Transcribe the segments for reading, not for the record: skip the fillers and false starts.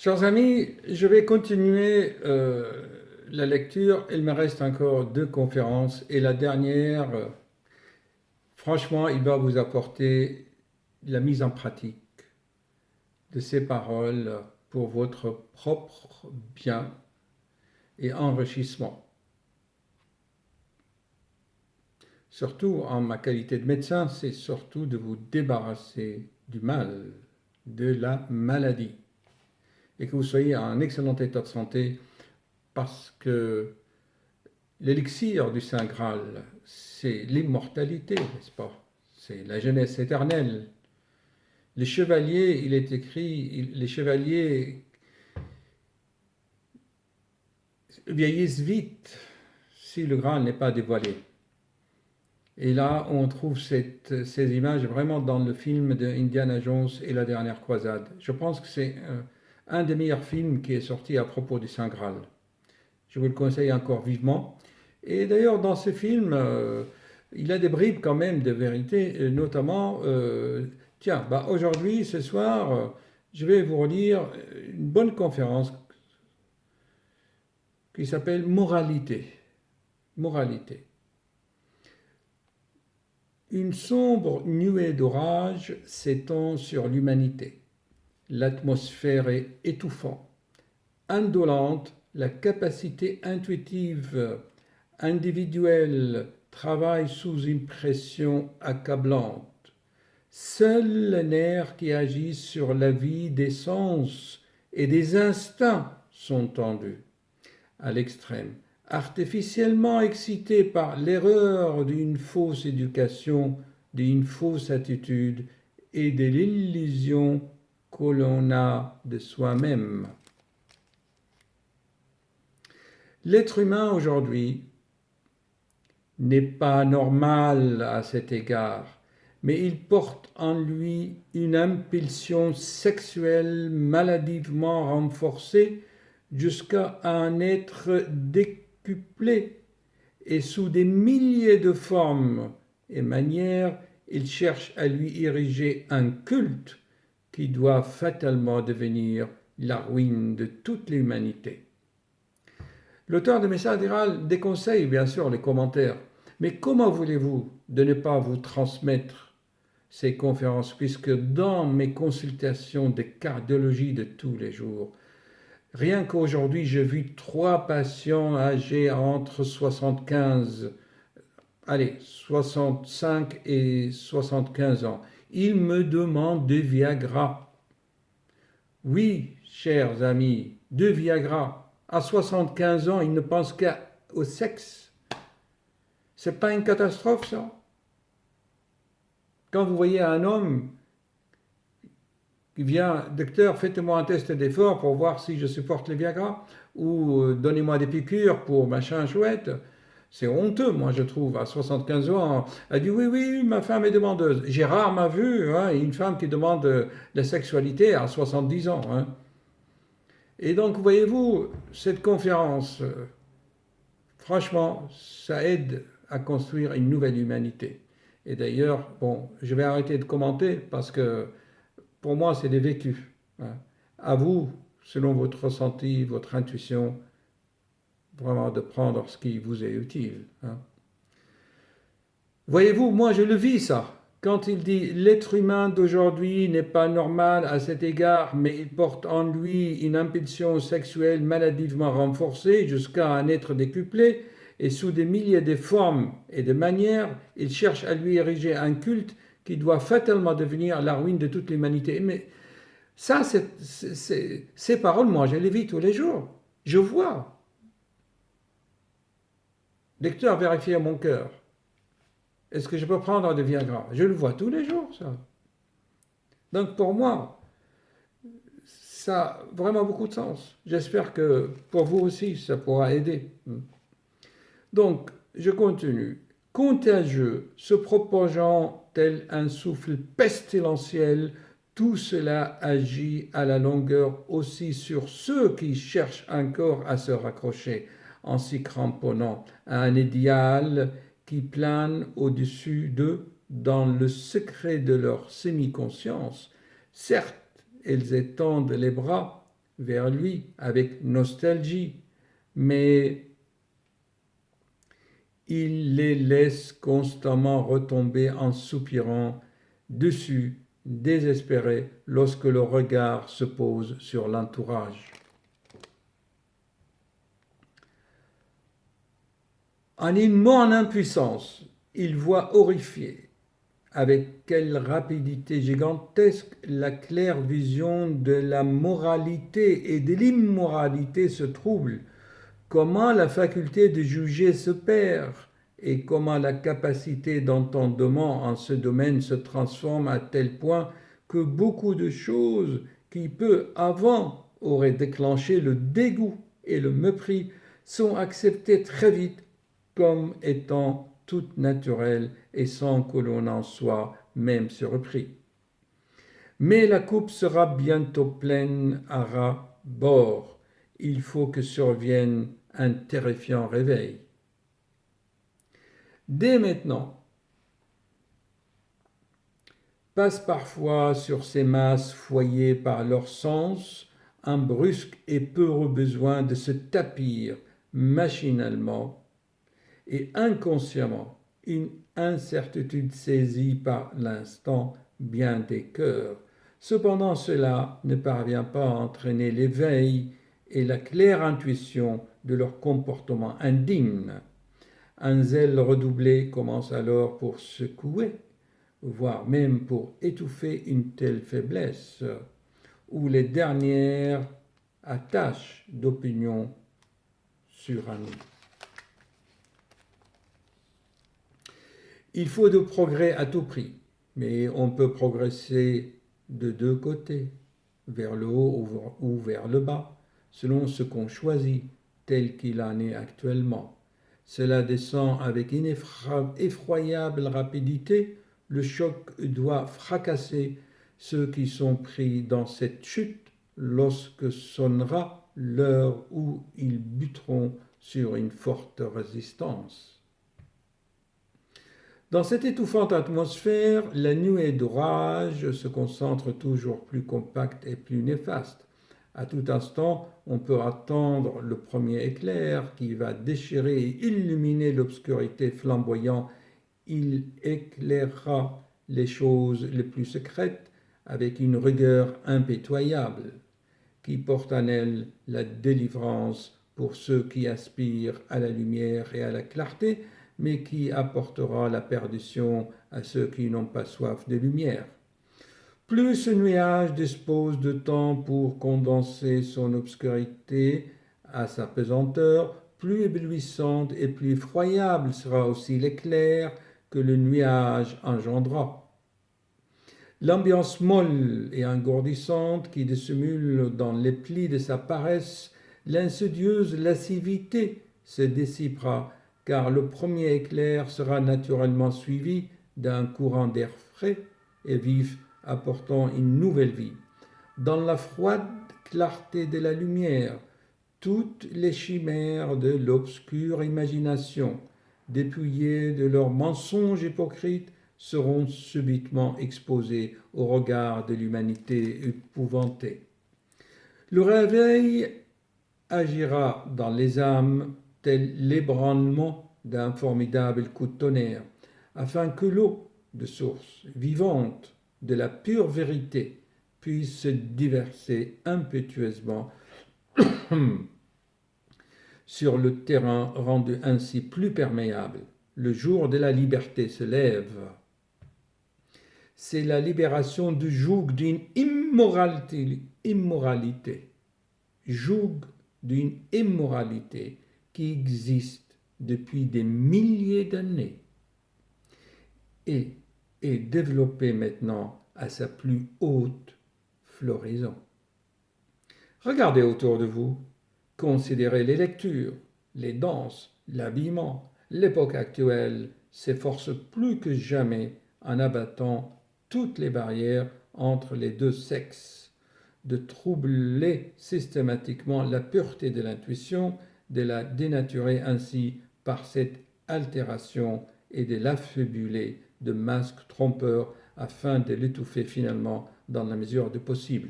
Chers amis, je vais continuer la lecture. Il me reste encore deux conférences et la dernière, franchement, il va vous apporter la mise en pratique de ces paroles pour votre propre bien et enrichissement. Surtout en ma qualité de médecin, c'est surtout de vous débarrasser du mal, de la maladie, et que vous soyez en excellent état de santé parce que l'élixir du Saint Graal, c'est l'immortalité, n'est-ce pas? C'est la jeunesse éternelle. Les chevaliers, il est écrit, les chevaliers vieillissent vite si le Graal n'est pas dévoilé. Et là, on trouve ces images vraiment dans le film de Indiana Jones et la dernière croisade. Je pense que c'est un des meilleurs films qui est sorti à propos du Saint Graal. Je vous le conseille encore vivement. Et d'ailleurs, dans ce film, il a des bribes quand même de vérité, notamment, tiens, bah aujourd'hui, ce soir, je vais vous relire une bonne conférence qui s'appelle Moralité. Moralité. Une sombre nuée d'orage s'étend sur l'humanité. L'atmosphère est étouffante, indolente, la capacité intuitive individuelle travaille sous une pression accablante. Seuls les nerfs qui agissent sur la vie des sens et des instincts sont tendus à l'extrême, artificiellement excités par l'erreur d'une fausse éducation, d'une fausse attitude et de l'illusion que l'on a de soi-même. L'être humain aujourd'hui n'est pas normal à cet égard, mais il porte en lui une impulsion sexuelle maladivement renforcée jusqu'à en être décuplé, et sous des milliers de formes et manières, il cherche à lui ériger un culte qui doit fatalement devenir la ruine de toute l'humanité. L'auteur de Message Viral déconseille bien sûr les commentaires, mais comment voulez-vous de ne pas vous transmettre ces conférences puisque dans mes consultations de cardiologie de tous les jours, rien qu'aujourd'hui j'ai vu 3 patients âgés entre 65 et 75 ans. Ils me demandent de Viagra. Oui, chers amis, de Viagra. À 75 ans, ils ne pensent qu'au sexe. C'est pas une catastrophe, ça? Quand vous voyez un homme qui vient, docteur, faites-moi un test d'effort pour voir si je supporte les Viagra, ou donnez-moi des piqûres pour machin chouette, c'est honteux, moi, je trouve. À 75 ans, elle dit oui, oui, ma femme est demandeuse. J'ai rarement vu une femme qui demande la sexualité à 70 ans. Et donc, voyez-vous, cette conférence, franchement, ça aide à construire une nouvelle humanité. Et d'ailleurs, bon, je vais arrêter de commenter parce que pour moi, c'est des vécus. À vous, selon votre ressenti, votre intuition, vraiment de prendre ce qui vous est utile. Voyez-vous, moi, je le vis, ça. Quand il dit l'être humain d'aujourd'hui n'est pas normal à cet égard, mais il porte en lui une impulsion sexuelle maladivement renforcée jusqu'à en être décuplé, et sous des milliers de formes et de manières, il cherche à lui ériger un culte qui doit fatalement devenir la ruine de toute l'humanité. Mais ça, ces paroles, moi, je les vis tous les jours. Je vois. Lecteur, vérifiez mon cœur. Est-ce que je peux prendre des Viagra? Je le vois tous les jours, ça. Donc pour moi, ça a vraiment beaucoup de sens. J'espère que pour vous aussi, ça pourra aider. Donc, je continue. Contagieux, se propageant tel un souffle pestilentiel, tout cela agit à la longueur aussi sur ceux qui cherchent encore à se raccrocher en s'y cramponnant à un idéal qui plane au-dessus d'eux dans le secret de leur semi-conscience. Certes, elles étendent les bras vers lui avec nostalgie, mais il les laisse constamment retomber en soupirant dessus, désespérés, lorsque le regard se pose sur l'entourage. En immense impuissance, il voit horrifié, avec quelle rapidité gigantesque la claire vision de la moralité et de l'immoralité se trouble, comment la faculté de juger se perd et comment la capacité d'entendement en ce domaine se transforme à tel point que beaucoup de choses qui peu avant auraient déclenché le dégoût et le mépris sont acceptées très vite comme étant toutes naturelles et sans que l'on en soit même surpris. Mais la coupe sera bientôt pleine à ras bord. Il faut que survienne un terrifiant réveil. Dès maintenant, passe parfois sur ces masses foyées par leur sens un brusque et peureux besoin de se tapir machinalement et inconsciemment une incertitude saisie par l'instant bien des cœurs. Cependant, cela ne parvient pas à entraîner l'éveil et la claire intuition de leur comportement indigne. Un zèle redoublé commence alors pour secouer, voire même pour étouffer une telle faiblesse, où les dernières attaches d'opinion surannulent. Il faut de progrès à tout prix, mais on peut progresser de deux côtés, vers le haut ou vers le bas, selon ce qu'on choisit, tel qu'il en est actuellement. Cela descend avec une effroyable rapidité. Le choc doit fracasser ceux qui sont pris dans cette chute lorsque sonnera l'heure où ils buteront sur une forte résistance. Dans cette étouffante atmosphère, la nuée d'orage se concentre toujours plus compacte et plus néfaste. À tout instant, on peut attendre le premier éclair qui va déchirer et illuminer l'obscurité flamboyante. Il éclairera les choses les plus secrètes avec une rigueur impitoyable, qui porte en elle la délivrance pour ceux qui aspirent à la lumière et à la clarté, mais qui apportera la perdition à ceux qui n'ont pas soif de lumière. Plus ce nuage dispose de temps pour condenser son obscurité à sa pesanteur, plus éblouissante et plus effroyable sera aussi l'éclair que le nuage engendra. L'ambiance molle et engourdissante qui dissimule dans les plis de sa paresse l'insidieuse lascivité se dissipera, car le premier éclair sera naturellement suivi d'un courant d'air frais et vif apportant une nouvelle vie. Dans la froide clarté de la lumière, toutes les chimères de l'obscure imagination, dépouillées de leurs mensonges hypocrites, seront subitement exposées au regard de l'humanité épouvantée. Le réveil agira dans les âmes tel l'ébranlement d'un formidable coup de tonnerre, afin que l'eau de source vivante de la pure vérité puisse se déverser impétueusement sur le terrain rendu ainsi plus perméable. Le jour de la liberté se lève. C'est la libération du joug d'une immoralité, joug d'une immoralité qui existe depuis des milliers d'années et est développée maintenant à sa plus haute floraison. Regardez autour de vous, considérez les lectures, les danses, l'habillement. L'époque actuelle s'efforce plus que jamais, en abattant toutes les barrières entre les deux sexes, de troubler systématiquement la pureté de l'intuition, de la dénaturer ainsi par cette altération et de l'affaiblir de masques trompeurs afin de l'étouffer finalement dans la mesure du possible.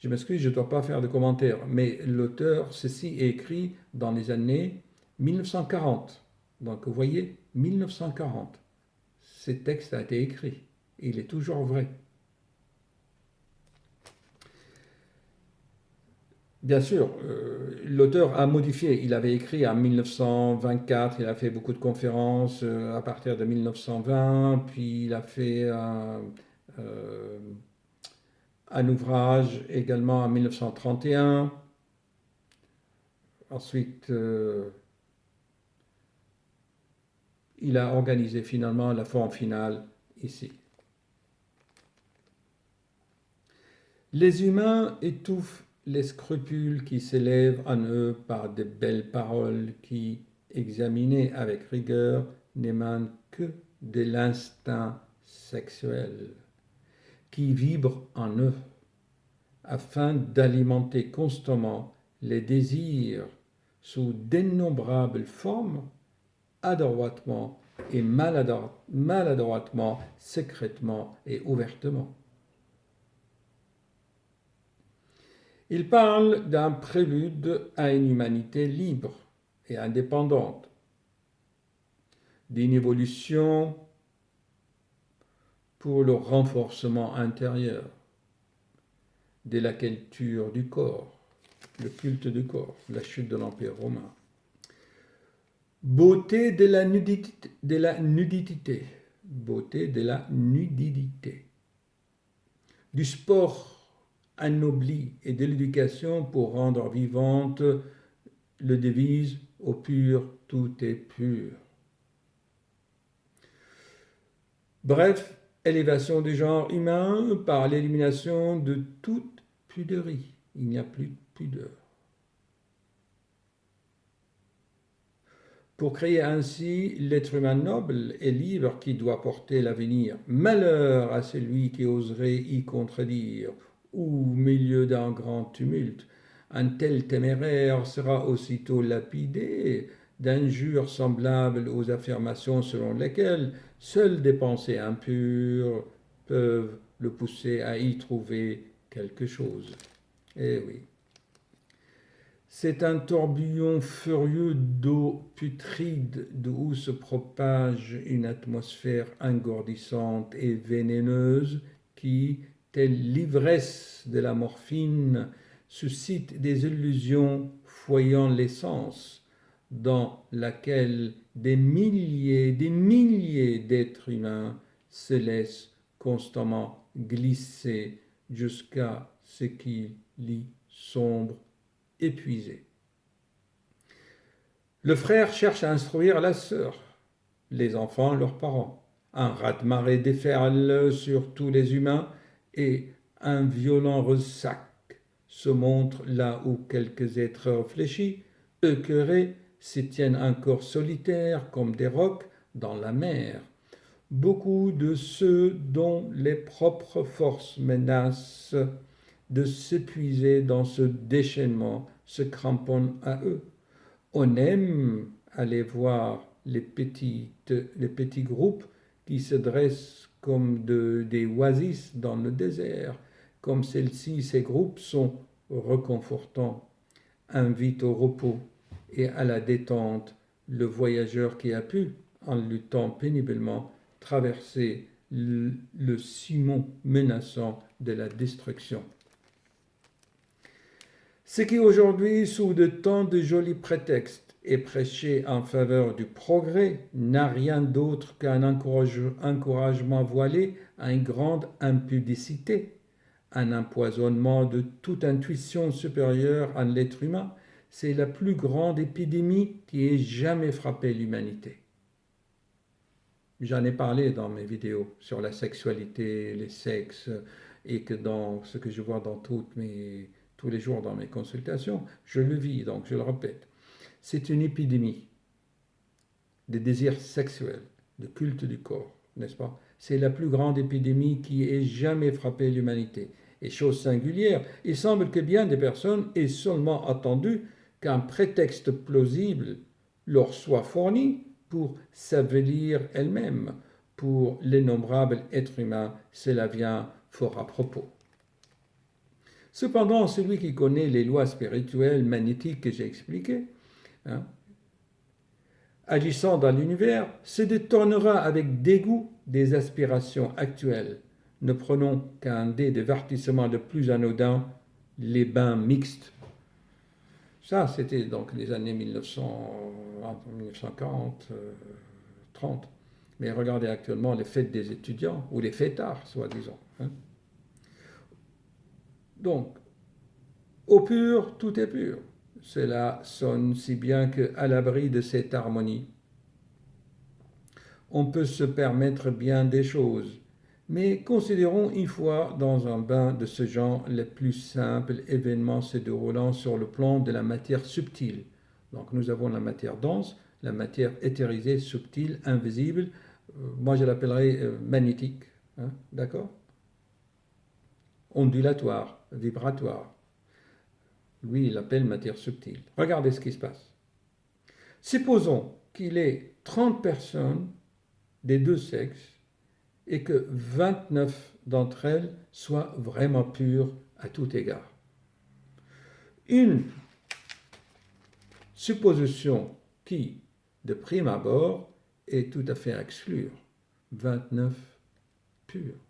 Je m'excuse, je ne dois pas faire de commentaires, mais l'auteur, ceci est écrit dans les années 1940. Donc vous voyez, 1940. Ce texte a été écrit. Il est toujours vrai. Bien sûr, l'auteur a modifié. Il avait écrit en 1924, il a fait beaucoup de conférences à partir de 1920, puis il a fait euh, un ouvrage également en 1931. Ensuite, il a organisé finalement la forme finale ici. Les humains étouffent les scrupules qui s'élèvent en eux par de belles paroles qui, examinées avec rigueur, n'émanent que de l'instinct sexuel, qui vibre en eux, afin d'alimenter constamment les désirs sous d'innombrables formes, adroitement et maladroitement, secrètement et ouvertement. Il parle d'un prélude à une humanité libre et indépendante, d'une évolution pour le renforcement intérieur, de la culture du corps, le culte du corps, la chute de l'Empire romain. Beauté de la nudité, beauté de la nudité, du sport anobli et de l'éducation pour rendre vivante le devise au pur, tout est pur. Bref, élévation du genre humain par l'élimination de toute pudeurie. Il n'y a plus de pudeur. Pour créer ainsi l'être humain noble et libre qui doit porter l'avenir. Malheur à celui qui oserait y contredire, ou au milieu d'un grand tumulte. Un tel téméraire sera aussitôt lapidé d'injures semblables aux affirmations selon lesquelles seules des pensées impures peuvent le pousser à y trouver quelque chose. Eh oui. C'est un tourbillon furieux d'eau putride d'où se propage une atmosphère engourdissante et vénéneuse qui, telle l'ivresse de la morphine, suscite des illusions foyant l'essence, dans laquelle des milliers d'êtres humains se laissent constamment glisser jusqu'à ce qu'ils y sombrent épuisés. Le frère cherche à instruire la sœur, les enfants leurs parents. Un raz-de-marée déferle sur tous les humains et un violent ressac se montre là où quelques êtres réfléchis, écœurés, se tiennent encore solitaires comme des rocs dans la mer. Beaucoup de ceux dont les propres forces menacent de s'épuiser dans ce déchaînement se cramponnent à eux. On aime aller voir les petits groupes qui se dressent comme des oasis dans le désert. Comme celles-ci, ces groupes sont réconfortants, invitent au repos et à la détente le voyageur qui a pu, en luttant péniblement, traverser le sillon menaçant de la destruction. Ce qui aujourd'hui, sous de tant de jolis prétextes, est prêché en faveur du progrès, n'a rien d'autre qu'un encouragement voilé à une grande impudicité, un empoisonnement de toute intuition supérieure en l'être humain. C'est la plus grande épidémie qui ait jamais frappé l'humanité. J'en ai parlé dans mes vidéos sur la sexualité, les sexes, et que dans ce que je vois dans tous les jours dans mes consultations, je le vis, donc je le répète. C'est une épidémie de désir sexuel, de culte du corps, n'est-ce pas? C'est la plus grande épidémie qui ait jamais frappé l'humanité. Et chose singulière, il semble que bien des personnes aient seulement attendu qu'un prétexte plausible leur soit fourni pour s'avelir elles-mêmes. Pour l'innombrable être humain, cela vient fort à propos. Cependant, celui qui connaît les lois spirituelles magnétiques que j'ai expliquées, hein, agissant dans l'univers, se détournera avec dégoût des aspirations actuelles. Ne prenons qu'un des divertissements le plus anodin, les bains mixtes. Ça, c'était donc les années 1940, 30. Mais regardez actuellement les fêtes des étudiants, ou les fêtards, soi-disant. Hein. Donc, au pur, tout est pur. Cela sonne si bien qu'à l'abri de cette harmonie, on peut se permettre bien des choses. Mais considérons une fois dans un bain de ce genre les plus simples événements se déroulant sur le plan de la matière subtile. Donc nous avons la matière dense, la matière éthérisée, subtile, invisible. Moi je l'appellerais magnétique. Hein, d'accord? Ondulatoire, vibratoire. Lui, il l'appelle matière subtile. Regardez ce qui se passe. Supposons qu'il ait 30 personnes des deux sexes et que 29 d'entre elles soient vraiment pures à tout égard. Une supposition qui, de prime abord, est tout à fait à exclure. 29 pures.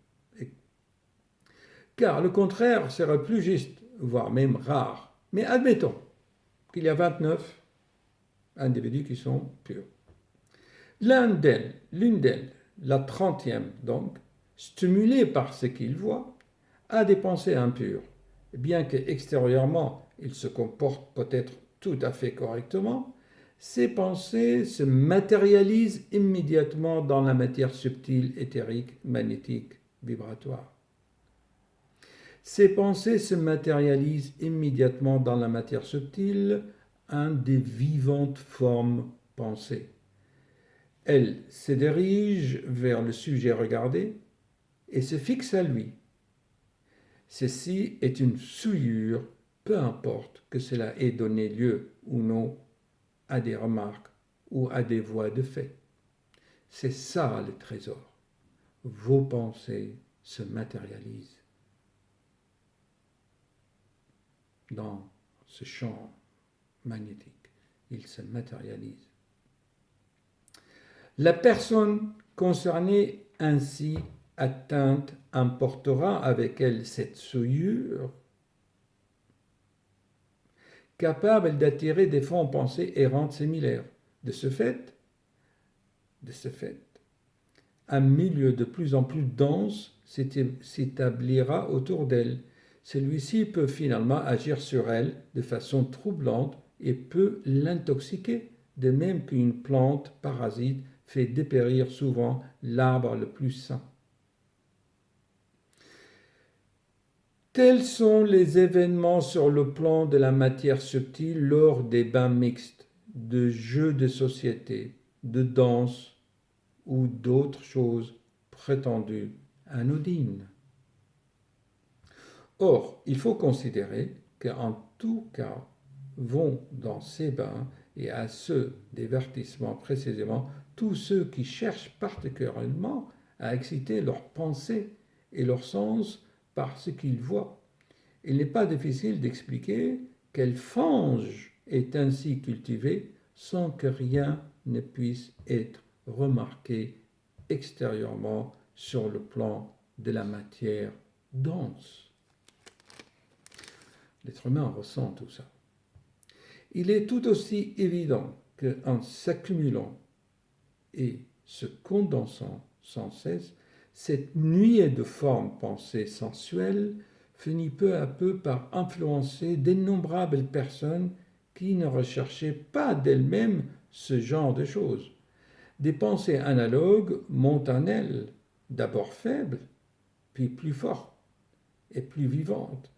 Car le contraire serait plus juste, voire même rare. Mais admettons qu'il y a 29 individus qui sont purs. L'une d'elles, la 30e donc, stimulée par ce qu'il voit, a des pensées impures. Bien que extérieurement il se comporte peut-être tout à fait correctement, ces pensées se matérialisent immédiatement dans la matière subtile, éthérique, magnétique, vibratoire. Ces pensées se matérialisent immédiatement dans la matière subtile, un des vivantes formes pensées. Elle se dirige vers le sujet regardé et se fixe à lui. Ceci est une souillure, peu importe que cela ait donné lieu ou non à des remarques ou à des voies de fait. C'est ça le trésor. Vos pensées se matérialisent dans ce champ magnétique. Ils se matérialisent. La personne concernée ainsi atteinte emportera avec elle cette souillure, capable d'attirer des fonds pensées errantes similaires. De ce fait, un milieu de plus en plus dense s'établira autour d'elle. Celui-ci peut finalement agir sur elle de façon troublante et peut l'intoxiquer, de même qu'une plante parasite fait dépérir souvent l'arbre le plus sain. Tels sont les événements sur le plan de la matière subtile lors des bains mixtes, de jeux de société, de danse ou d'autres choses prétendues anodines. Or, il faut considérer qu'en tout cas, vont dans ces bains et à ce divertissement précisément tous ceux qui cherchent particulièrement à exciter leurs pensées et leur sens par ce qu'ils voient. Il n'est pas difficile d'expliquer quelle fange est ainsi cultivée sans que rien ne puisse être remarqué extérieurement sur le plan de la matière dense. L'être humain ressent tout ça. Il est tout aussi évident qu'en s'accumulant et se condensant sans cesse, cette nuée de formes pensées sensuelles finit peu à peu par influencer d'innombrables personnes qui ne recherchaient pas d'elles-mêmes ce genre de choses. Des pensées analogues montent en elles, d'abord faibles, puis plus fortes et plus vivantes,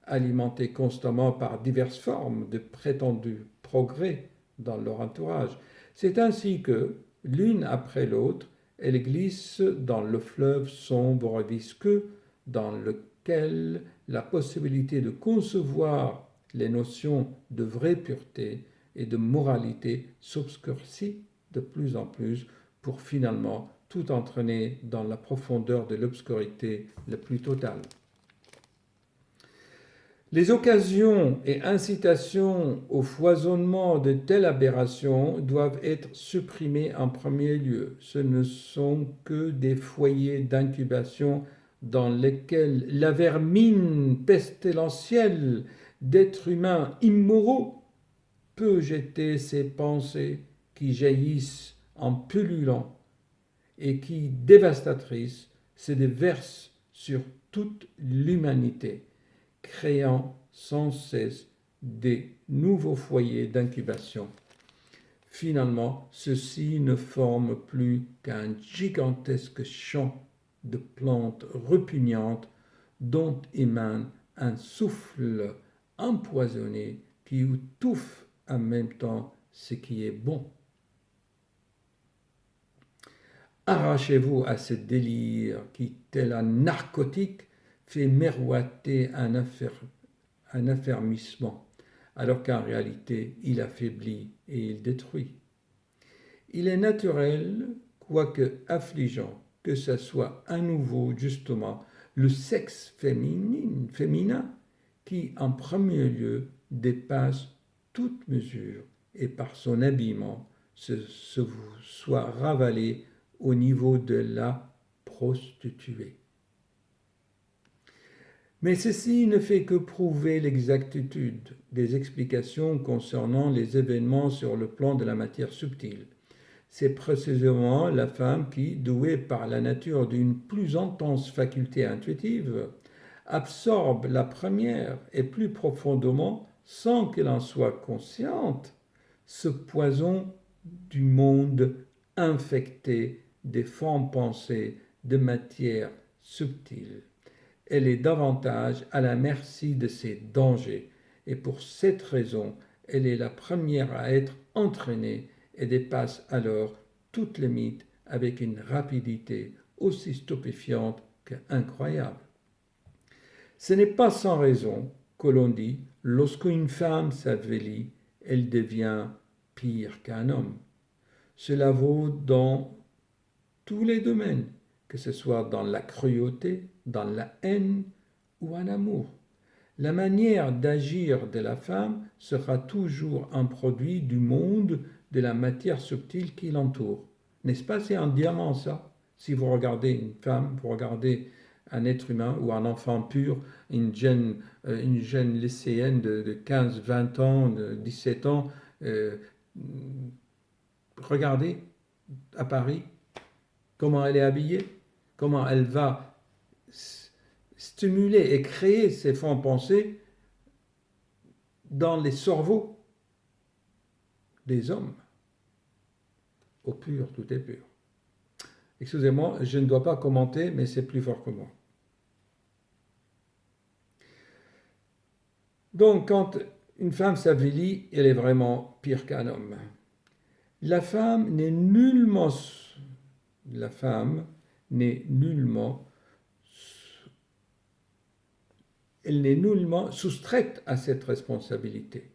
alimentées constamment par diverses formes de prétendus progrès dans leur entourage. C'est ainsi que, l'une après l'autre, elles glissent dans le fleuve sombre et visqueux dans lequel la possibilité de concevoir les notions de vraie pureté et de moralité s'obscurcit de plus en plus pour finalement tout entraîner dans la profondeur de l'obscurité la plus totale. Les occasions et incitations au foisonnement de telles aberrations doivent être supprimées en premier lieu. Ce ne sont que des foyers d'incubation dans lesquels la vermine pestilentielle d'êtres humains immoraux peut jeter ses pensées qui jaillissent en pullulant et qui, dévastatrices, se déversent sur toute l'humanité, créant sans cesse des nouveaux foyers d'incubation. Finalement, ceux-ci ne forment plus qu'un gigantesque champ de plantes repugnantes dont émane un souffle empoisonné qui étouffe en même temps ce qui est bon. Arrachez-vous à ce délire qui, tel un narcotique, fait miroiter un affermissement, alors qu'en réalité, il affaiblit et il détruit. Il est naturel, quoique affligeant, que ce soit à nouveau, justement, le sexe féminin qui, en premier lieu, dépasse toute mesure et par son habillement se soit ravalé au niveau de la prostituée. Mais ceci ne fait que prouver l'exactitude des explications concernant les événements sur le plan de la matière subtile. C'est précisément la femme qui, douée par la nature d'une plus intense faculté intuitive, absorbe la première et plus profondément, sans qu'elle en soit consciente, ce poison du monde infecté des formes pensées de matière subtile. Elle est davantage à la merci de ces dangers, et pour cette raison, elle est la première à être entraînée et dépasse alors toute limite avec une rapidité aussi stupéfiante qu'incroyable. Ce n'est pas sans raison que l'on dit, lorsqu'une femme s'avilit, elle devient pire qu'un homme. Cela vaut dans tous les domaines, que ce soit dans la cruauté, dans la haine ou en amour. La manière d'agir de la femme sera toujours un produit du monde de la matière subtile qui l'entoure. N'est-ce pas? C'est un diamant, ça. Si vous regardez une femme, vous regardez un être humain ou un enfant pur, une jeune lycéenne de 15, 20 ans, de 17 ans, euh, regardez à Paris comment elle est habillée, comment elle va stimuler et créer ses fonds pensées dans les cerveaux des hommes. Au pur, tout est pur. Excusez-moi, je ne dois pas commenter, mais c'est plus fort que moi. Donc, quand une femme s'avilit, elle est vraiment pire qu'un homme. La femme n'est nullement elle n'est nullement soustraite à cette responsabilité.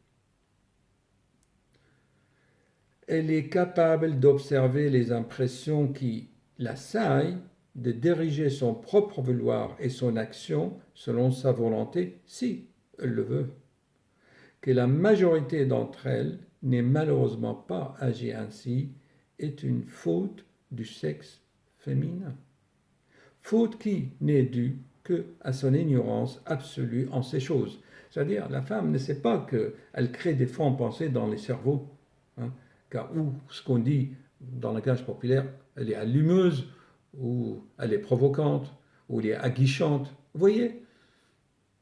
Elle est capable d'observer les impressions qui l'assaillent, de diriger son propre vouloir et son action selon sa volonté, si elle le veut. Que la majorité d'entre elles n'ait malheureusement pas agi ainsi est une faute du sexe féminin. Faute qui n'est due qu'à son ignorance absolue en ces choses. C'est-à-dire, la femme ne sait pas qu'elle crée des fonds pensées dans les cerveaux. Hein, car ou ce qu'on dit dans le langage populaire, elle est allumeuse, ou elle est provocante, ou elle est aguichante. Vous voyez?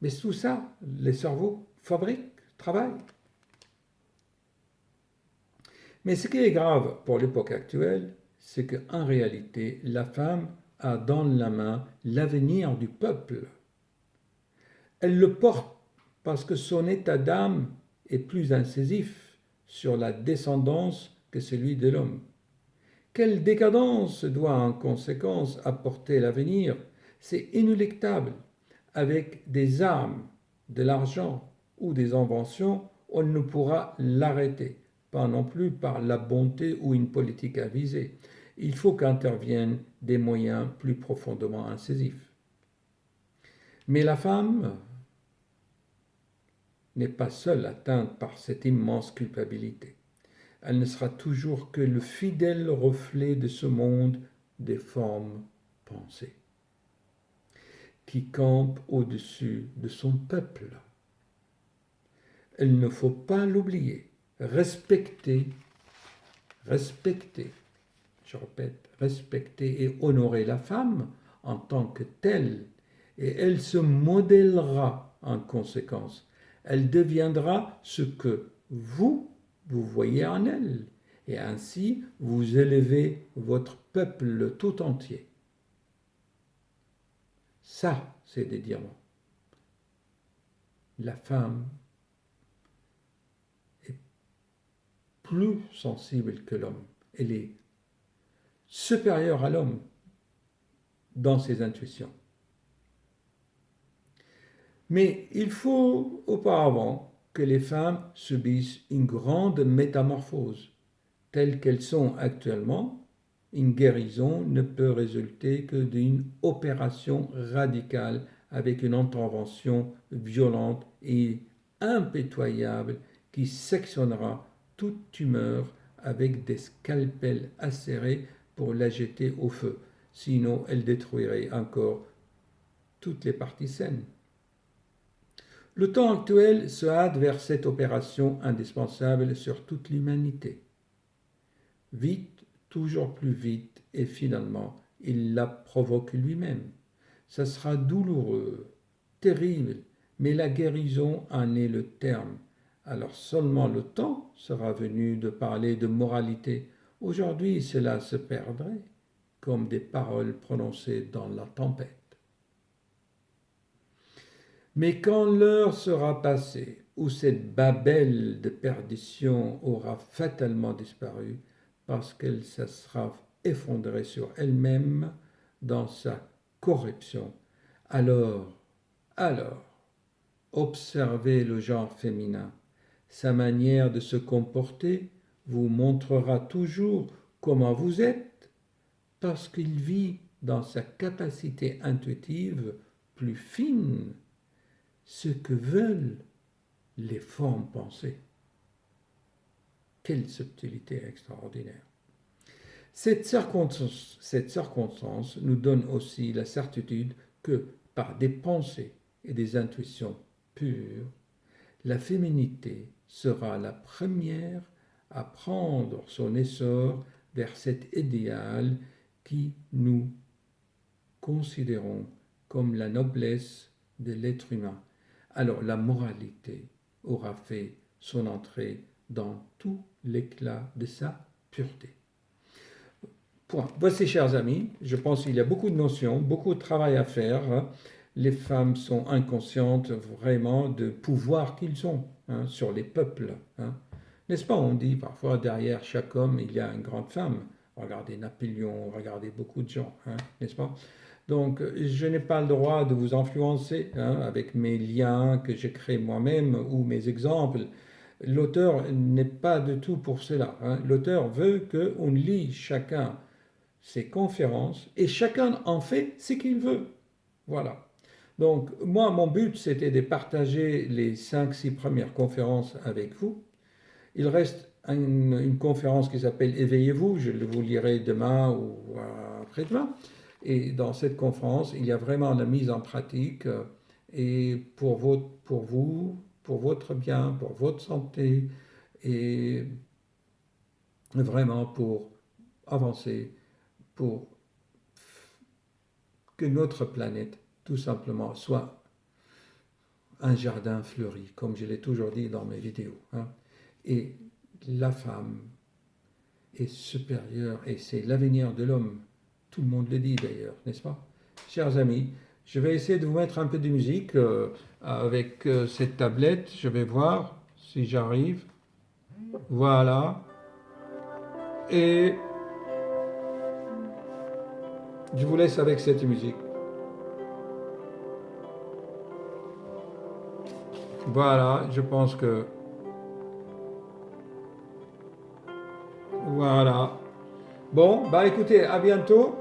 Mais tout ça, les cerveaux fabriquent, travaillent. Mais ce qui est grave pour l'époque actuelle, c'est qu'en réalité, la femme a dans la main l'avenir du peuple. Elle le porte parce que son état d'âme est plus incisif sur la descendance que celui de l'homme. Quelle décadence doit en conséquence apporter l'avenir? C'est inéluctable. Avec des armes, de l'argent ou des inventions, on ne pourra l'arrêter, pas non plus par la bonté ou une politique avisée. Il faut qu'interviennent des moyens plus profondément incisifs. Mais la femme n'est pas seule atteinte par cette immense culpabilité. Elle ne sera toujours que le fidèle reflet de ce monde des formes pensées, qui campe au-dessus de son peuple. Il ne faut pas l'oublier. Respecter, je répète, respecter et honorer la femme en tant que telle, et elle se modèlera en conséquence. Elle deviendra ce que vous voyez en elle, et ainsi vous élevez votre peuple tout entier. Ça, c'est des diamants. La femme est plus sensible que l'homme. Elle est supérieure à l'homme dans ses intuitions. Mais il faut auparavant que les femmes subissent une grande métamorphose. Telles qu'elles sont actuellement, une guérison ne peut résulter que d'une opération radicale avec une intervention violente et impitoyable qui sectionnera toute tumeur avec des scalpels acérés pour la jeter au feu. Sinon, elle détruirait encore toutes les parties saines. Le temps actuel se hâte vers cette opération indispensable sur toute l'humanité. Vite, toujours plus vite, et finalement, il la provoque lui-même. Ça sera douloureux, terrible, mais la guérison en est le terme. Alors seulement le temps sera venu de parler de moralité. Aujourd'hui, cela se perdrait comme des paroles prononcées dans la tempête. Mais quand l'heure sera passée, où cette Babel de perdition aura fatalement disparu, parce qu'elle se sera effondrée sur elle-même dans sa corruption, alors, observez le genre féminin. Sa manière de se comporter vous montrera toujours comment vous êtes, parce qu'il vit dans sa capacité intuitive plus fine ce que veulent les formes pensées. Quelle subtilité extraordinaire. Cette circonstance nous donne aussi la certitude que, par des pensées et des intuitions pures, la féminité sera la première à prendre son essor vers cet idéal qui nous considérons comme la noblesse de l'être humain. Alors la moralité aura fait son entrée dans tout l'éclat de sa pureté. Point. Voici, chers amis, je pense qu'il y a beaucoup de notions, beaucoup de travail à faire. Les femmes sont inconscientes vraiment de pouvoir qu'ils ont sur les peuples. N'est-ce pas? On dit parfois derrière chaque homme il y a une grande femme. Regardez Napoléon, regardez beaucoup de gens, n'est-ce pas? Donc, je n'ai pas le droit de vous influencer avec mes liens que j'ai créés moi-même ou mes exemples. L'auteur n'est pas du tout pour cela. L'auteur veut qu'on lit chacun ses conférences et chacun en fait ce qu'il veut. Voilà. Donc, moi, mon but, c'était de partager les 5-6 premières conférences avec vous. Il reste une conférence qui s'appelle Éveillez-vous, je vous lirai demain ou après-demain. Et dans cette conférence, il y a vraiment la mise en pratique et pour vous, pour votre bien, pour votre santé et vraiment pour avancer, pour que notre planète, tout simplement, soit un jardin fleuri, comme je l'ai toujours dit dans mes vidéos. Et la femme est supérieure et c'est l'avenir de l'homme. Tout le monde le dit d'ailleurs, n'est-ce pas? Chers amis, je vais essayer de vous mettre un peu de musique avec cette tablette. Je vais voir si j'arrive. Voilà. Et je vous laisse avec cette musique. Voilà, je pense que... Voilà. Bon, bah écoutez, à bientôt.